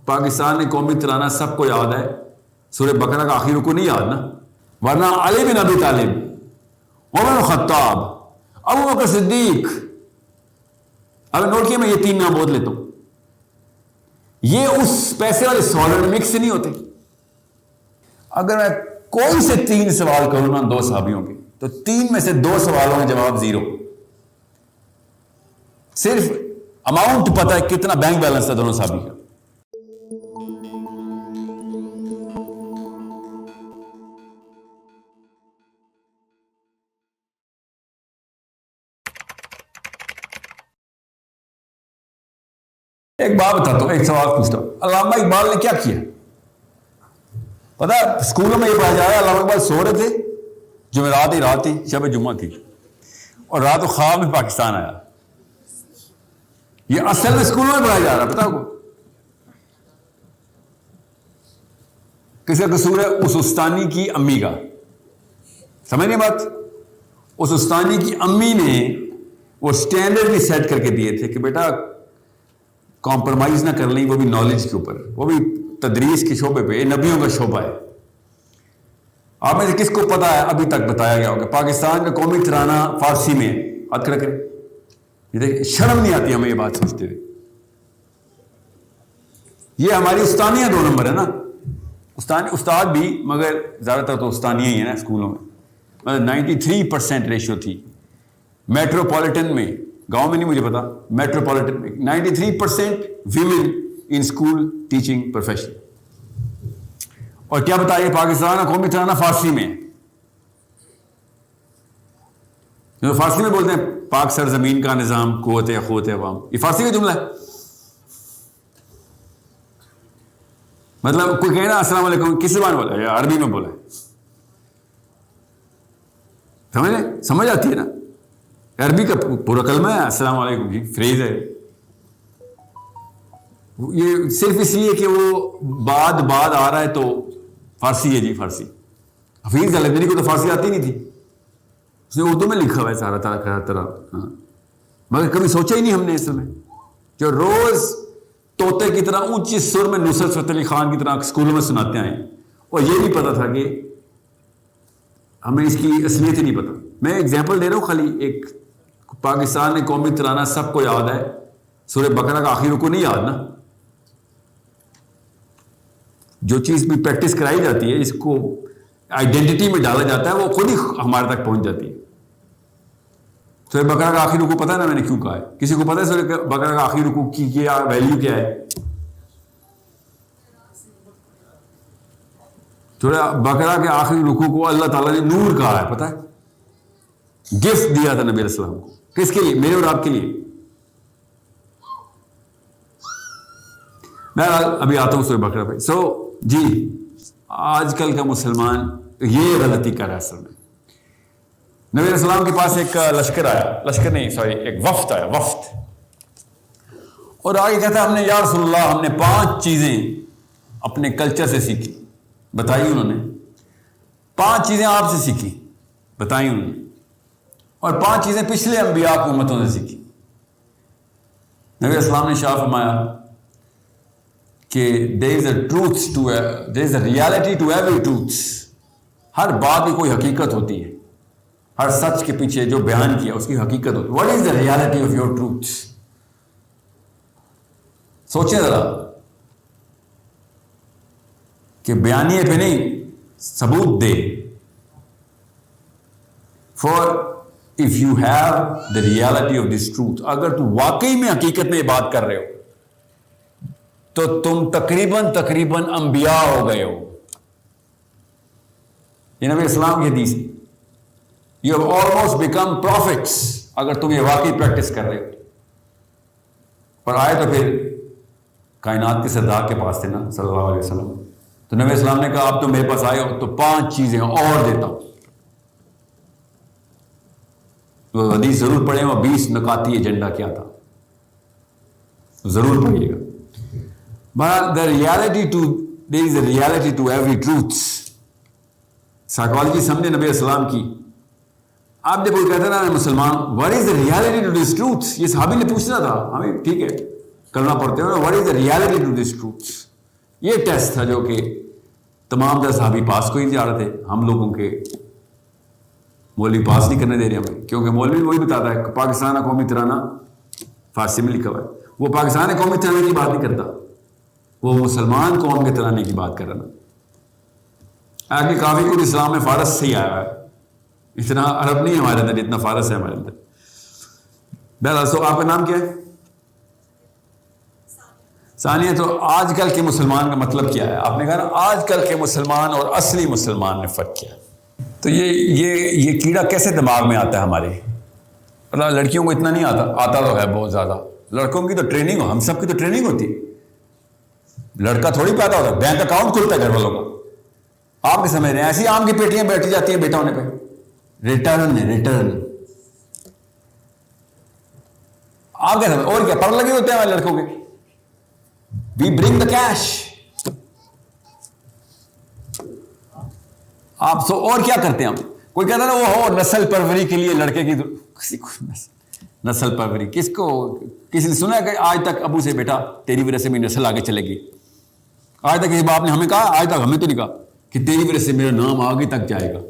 پاکستان نے قومی ترانہ سب کو یاد ہے، سورہ بقرہ کا آخری رکوع نہیں یاد نا؟ ورنہ علی بن ابی طالب، عمر بن خطاب، ابو بکر صدیق، اب نوٹ کیا میں یہ 3 نام بول لیتا ہوں، یہ اس پیسے والے سوالوں میں مکس نہیں ہوتے۔ اگر میں کوئی سے 3 سوال کروں نا 2 صحابیوں کے، تو 3 میں سے 2 سوالوں میں جواب 0۔ صرف اماؤنٹ پتا ہے کتنا بینک بیلنس تھا دونوں صحابی کا۔ ایک بات بتاتا ہوں، ایک سوال پوچھتا ہوں، علامہ اقبال نے کیا کیا؟ پتا اسکولوں میں یہ پڑھا جا رہا ہے علامہ اقبال سو رہے تھے، جمعرات ہی رات تھی، شب جمعہ تھی، اور رات کو خواب میں پاکستان آیا۔ یہ اصل میں اسکولوں میں پڑھایا جا رہا ہے، پتا کو کس کا قصور ہے؟ اس استانی کی امی کا۔ سمجھ نہیں بات؟ اس استانی کی امی نے وہ سٹینڈرڈ بھی سیٹ کر کے دیے تھے کہ بیٹا کمپرومائز نہ کر لیں، وہ بھی نالج کے اوپر، وہ بھی تدریس کے شعبے پہ، یہ نبیوں کا شعبہ ہے۔ آپ میں سے کس کو پتا ہے ابھی تک بتایا گیا ہوگا پاکستان کا قومی ترانہ فارسی میں ہے؟ ہاتھ کھڑا کریں۔ یہ دیکھ شرم نہیں آتی ہمیں یہ بات سوچتے ہوئے۔ یہ ہماری استانیہ 2 نمبر ہے نا، استاد بھی، مگر زیادہ تر تو استانیہ ہی ہے نا اسکولوں میں۔ مطلب 93% ریشو تھی میٹروپولیٹن میں، گاؤں میں نہیں مجھے پتا، میٹروپولیٹن میں 93% women in school teaching profession. اور کیا بتائیے پاکستان کا قومی ترانہ فارسی میں، جو فارسی میں بولتے ہیں پاک سرزمین کا نظام قوت اخوت عوام، یہ فارسی کا جملہ ہے۔ مطلب کوئی کہنا السلام علیکم کس زبان بولا ہے؟ عربی میں بولا ہے۔ سمجھ آتی ہے نا؟ عربی کا پورا کلمہ ہے السلام علیکم، جی فریز ہے۔ یہ صرف اس لیے کہ وہ بعد آ رہا ہے تو فارسی ہے، جی فارسی۔ حفیظ الدینی کو تو فارسی آتی نہیں تھی، اس نے اردو میں لکھا ہوا ہے سارا طرح، مگر کبھی سوچا ہی نہیں ہم نے اس میں، جو روز طوطے کی طرح اونچی سر میں نصرت فتح علی خان کی طرح اسکولوں میں سناتے آئے، اور یہ نہیں پتا تھا کہ ہمیں اس کی اصلیت ہی نہیں پتا۔ میں ایگزامپل دے رہا ہوں خالی ایک، پاکستان نے قومی ترانہ سب کو یاد ہے، سورہ بقرہ کا آخری رکوع نہیں یاد نا؟ جو چیز بھی پریکٹس کرائی جاتی ہے، اس کو آئیڈینٹی میں ڈالا جاتا ہے، وہ خود ہی ہمارے تک پہنچ جاتی ہے۔ سورہ بقرہ کا آخری رکوع پتہ ہے نا میں نے کیوں کہا ہے؟ کسی کو پتہ ہے سورہ بقرہ کا آخری رکوع کی کیا ویلیو کیا ہے؟ سورہ بقرہ کے آخری رکوع کو اللہ تعالیٰ نے نور کہا ہے، پتہ ہے؟ گفٹ دیا تھا نبی علیہ السلام کو، کس کے لیے؟ میرے اور آپ کے لیے۔ میں ابھی آتا ہوں سورہ بقرہ پہ۔ جی آج کل کا مسلمان یہ غلطی کر رہا ہے۔ اصل میں نبی علیہ السلام کے پاس ایک ایک وفد آیا، اور آگے کہتا ہے ہم نے یا رسول اللہ ہم نے 5 چیزیں اپنے کلچر سے سیکھی، بتائی انہوں نے۔ 5 چیزیں آپ سے سیکھی، بتائی انہوں نے، اور 5 چیزیں پچھلے انبیاء کی امتوں سے سیکھی۔ نبی علیہ السلام نے شاہ فرمایا کہ there is a reality to every truth، ہر بات کی کوئی حقیقت ہوتی ہے، ہر سچ کے پیچھے جو بیان کیا اس کی حقیقت ہوتی ہے۔ What is the reality of your truth؟ سوچیں ذرا کہ بیانیے پہ نہیں، ثبوت دے۔ For if you have the reality of this truth، اگر تو واقعی میں حقیقت میں یہ بات کر رہے ہو تو تم تقریباً انبیاء ہو گئے ہو۔ یہ نبی اسلام کی حدیث ہے۔ You have almost become prophets، اگر تم یہ واقعی پریکٹس کر رہے ہو۔ اور آئے تو پھر کائنات کے سردار کے پاس تھے نا صلی اللہ علیہ وسلم، تو نبی اسلام نے کہا اب تم میرے پاس آئے ہو تو 5 چیزیں اور دیتا ہوں۔ تو حدیث ضرور پڑھیں، وہ 20 نکاتی ایجنڈا کیا تھا، ضرور پڑھیے گا۔ But there is a reality to every truth۔ Psychology سمجھے نبی السلام کی۔ آپ جب کوئی کہتے نا میں مسلمان، what is the reality to this truth؟ یہ صحابی نے پوچھنا تھا، ہمیں ٹھیک ہے کلمہ پڑھتے ہیں، what is the reality to this truth؟ یہ ٹیسٹ تھا جو کہ تمام 10 صحابی پاس کو ہی جا رہے تھے. ہم لوگوں کے مولوی پاس نہیں کرنے دے رہے ہمیں, کیونکہ مولوی وہی بتاتا ہے کہ پاکستان قومی ترانہ فارسی میں لکھا ہوا ہے. وہ پاکستان قومی ترانے کی بات نہیں کرتا, وہ مسلمان قوم کے ترانے کی بات کر رہا نا. آگے کافی کچھ اسلام میں فارس سے ہی آیا ہے, اتنا عرب نہیں ہے ہمارے اندر جتنا فارس ہے ہمارے اندر. بہرحال تو آپ کا نام کیا ہے؟ ثانیہ. تو آج کل کے مسلمان کا مطلب کیا ہے؟ آپ نے کہا آج کل کے مسلمان اور اصلی مسلمان میں فرق کیا ہے. تو یہ کیڑا کیسے دماغ میں آتا ہے ہمارے؟ اللہ, لڑکیوں کو اتنا نہیں آتا تو ہے بہت زیادہ. لڑکوں کی تو ٹریننگ ہو, ہم سب کی تو ٹریننگ ہوتی ہے. لڑکا تھوڑی پیدا ہوتا ہے, بینک اکاؤنٹ کھلتا ہے گھر والوں کو. آپ بھی سمجھ رہے ہیں ایسی آم کی پیٹیاں بیٹھی جاتی ہیں بیٹا ہونے پہ. ریٹرن آپ کیا سمجھ, اور کیا پر لگے ہوتے ہیں ہمارے لڑکوں کے. وی برنگ دا کیش. آپ سو اور کیا کرتے ہیں ہم. کوئی کہتا ہے نا وہ ہو نسل پروری کے لیے لڑکے کی, کسی کو نسل پروری کس کو, کسی نے سنا ہے کہ آج تک ابو سے بیٹا تیری وجہ سے میری نسل آگے چلے گی؟ آج تک کسی باپ نے ہمیں کہا, آج تک ہمیں تو نہیں کہا کہ تیری وجہ سے میرا نام آگے تک جائے گا.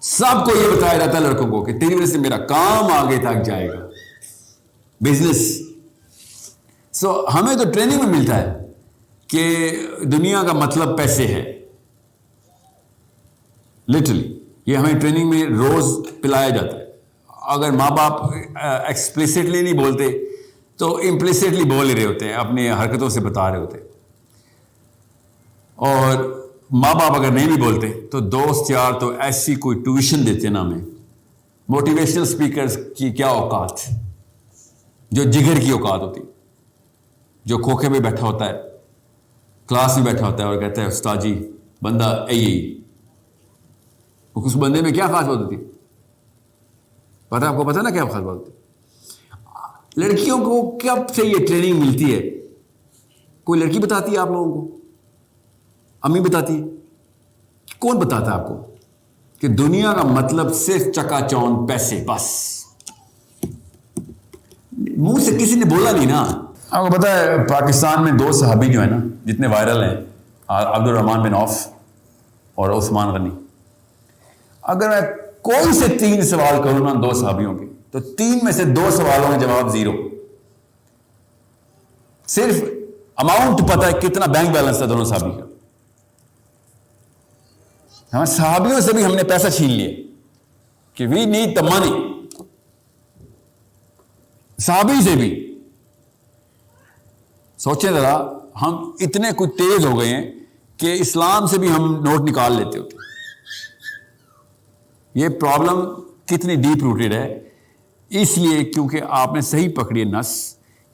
سب کو یہ بتایا جاتا ہے لڑکوں کو کہ تیری وجہ سے میرا کام آگے تک جائے گا, بزنس. سو ہمیں تو ٹریننگ میں ملتا ہے کہ دنیا کا مطلب پیسے ہے. لٹرلی یہ ہمیں ٹریننگ میں روز پلایا جاتا ہے. اگر ماں باپ ایکسپلیسٹلی نہیں بولتے تو امپلیسٹلی بول ہی رہے ہوتے ہیں, اپنی حرکتوں سے بتا رہے ہوتے ہیں. اور ماں باپ اگر نہیں بھی بولتے تو دوست یار تو ایسی کوئی ٹیوشن دیتے نا ہمیں. موٹیویشنل اسپیکرز کی کیا اوقات, جو جگر کی اوقات ہوتی, جو کھوکھے میں بیٹھا ہوتا ہے, کلاس میں بیٹھا ہوتا ہے اور کہتا ہے استاد جی بندہ یہی. اس بندے میں کیا خاص بات ہوتی ہے پتہ, آپ کو پتہ نا کیا خاص بات ہوتی ہے؟ لڑکیوں کو کب سے یہ ٹریننگ ملتی ہے؟ کوئی لڑکی بتاتی ہے آپ لوگوں کو؟ امی بتاتی ہے؟ کون بتاتا ہے آپ کو کہ دنیا کا مطلب صرف چکا چون پیسے بس؟ منہ سے کسی نے بولا نہیں نا. آپ کو پتا ہے پاکستان میں 2 صحابی جو ہیں نا جتنے وائرل ہیں, عبد الرحمن بن عوف اور عثمان غنی. اگر میں کوئی سے 3 سوال کروں نا 2 صحابیوں کے, تو 3 میں سے 2 سوالوں کا جواب 0. صرف اماؤنٹ پتا ہے کتنا بینک بیلنس تھا دونوں صحابی کا. ہمیں صحابیوں سے بھی ہم نے پیسہ چھین لیا کہ وی نیڈ دا منی. صحابی سے بھی سوچیں ذرا, ہم اتنے کچھ تیز ہو گئے ہیں کہ اسلام سے بھی ہم نوٹ نکال لیتے ہوتے. یہ پرابلم کتنی ڈیپ روٹیڈ ہے, اس لیے کیونکہ آپ نے صحیح پکڑی ہے نس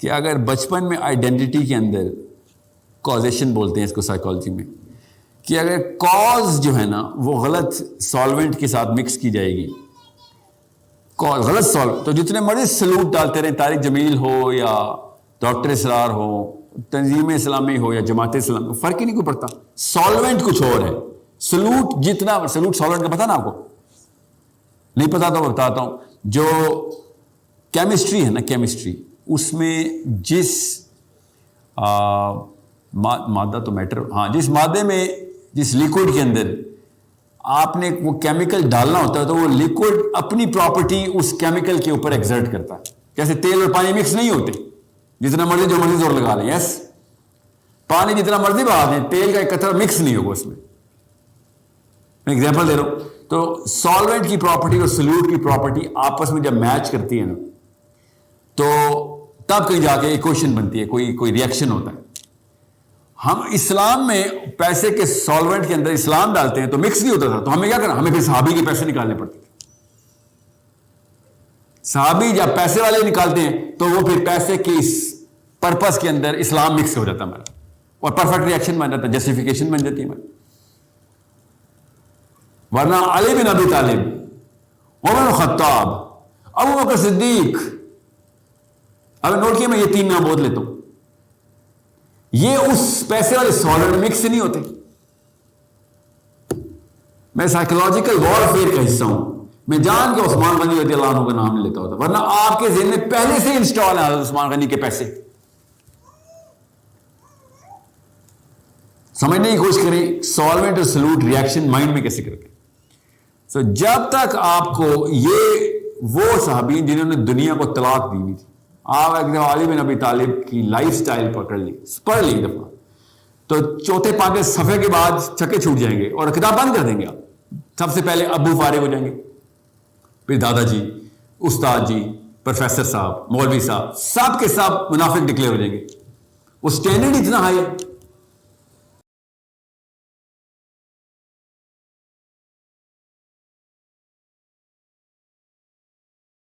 کہ اگر بچپن میں آئیڈینٹی کے اندر کازیشن بولتے ہیں اس کو سائیکالوجی میں, کہ اگر کاز جو ہے نا وہ غلط سالوینٹ کے ساتھ مکس کی جائے گی, کاز غلط سالوینٹ, تو جتنے مرضی سلوٹ ڈالتے رہیں, طارق جمیل ہو یا ڈاکٹر اسرار ہو, تنظیم اسلامی ہو یا جماعت اسلامی, فرق ہی نہیں کوئی پڑتا. سالوینٹ کچھ اور ہے. سلوٹ جتنا سلوٹ سالوینٹ کا پتا نا آپ کو, نہیں پتا تو بتاتا ہوں. جو کیمسٹری ہے نا, کیمسٹری, اس میں جس مادہ تو میٹر, ہاں, جس مادے میں, جس لیکوڈ کے اندر آپ نے وہ کیمیکل ڈالنا ہوتا ہے تو وہ لیکوڈ اپنی پراپرٹی اس کیمیکل کے اوپر ایگزرٹ کرتا ہے. جیسے تیل اور پانی مکس نہیں ہوتے, جتنا مرضی جو مرضی زور لگا لیں. یس, پانی جتنا مرضی بہا دیں, تیل کا ایک قطرہ مکس نہیں ہوگا اس میں. میں ایگزامپل دے رہا ہوں. تو سالوینٹ کی پراپرٹی اور سلوٹ کی پراپرٹی آپس میں جب میچ کرتی ہے نا, تو تب کہیں جا کے ایکویشن بنتی ہے, کوئی ریئیکشن ہوتا ہے. ہم اسلام میں پیسے کے سالوینٹ کے اندر اسلام ڈالتے ہیں تو مکس نہیں ہوتا تھا, تو ہمیں کیا کرنا, ہمیں پھر صحابی کے پیسے نکالنے پڑتے تھے. صحابی جب پیسے والے نکالتے ہیں تو وہ پھر پیسے کے اس پرپس کے اندر اسلام مکس ہو جاتا ہے ہمارا, اور پرفیکٹ ریئیکشن بن جاتا ہے, جسٹیفیکیشن بن جاتی ہے ہماری. ورنہ علی بن ابی طالب, عمر خطاب, ابو بکر صدیق, اب نوٹ کیا, میں یہ 3 نام بول لیتا ہوں, یہ اس پیسے والے سالوینٹ مکس سے نہیں ہوتے. میں سائیکولوجیکل وارفیئر کا حصہ ہوں. میں جان کے عثمان غنی رضی اللہ عنہ کا نام نہیں لیتا ہوتا, ورنہ آپ کے ذہن میں پہلے سے انسٹال ہے عثمان غنی کے پیسے. سمجھنے کی کوشش کریں سالوینٹ اور سلوٹ ریئیکشن مائنڈ میں کیسے کریں. سو جب تک آپ کو یہ وہ صحابین جنہوں نے دنیا کو طلاق دی ہوئی تھی, آپ ایک دفعہ علی بن ابی طالب کی لائف سٹائل پکڑ لی, پڑھ لی ایک دفعہ, تو چوتھے پانچویں صفحے کے بعد چھکے چھوٹ جائیں گے اور کتاب بند کر دیں گے. آپ سب سے پہلے ابو فارغ ہو جائیں گے, پھر دادا جی, استاد جی, پروفیسر صاحب, مولوی صاحب, سب کے سب منافق ڈکلیئر ہو جائیں گے. وہ اسٹینڈرڈ اتنا ہائی ہے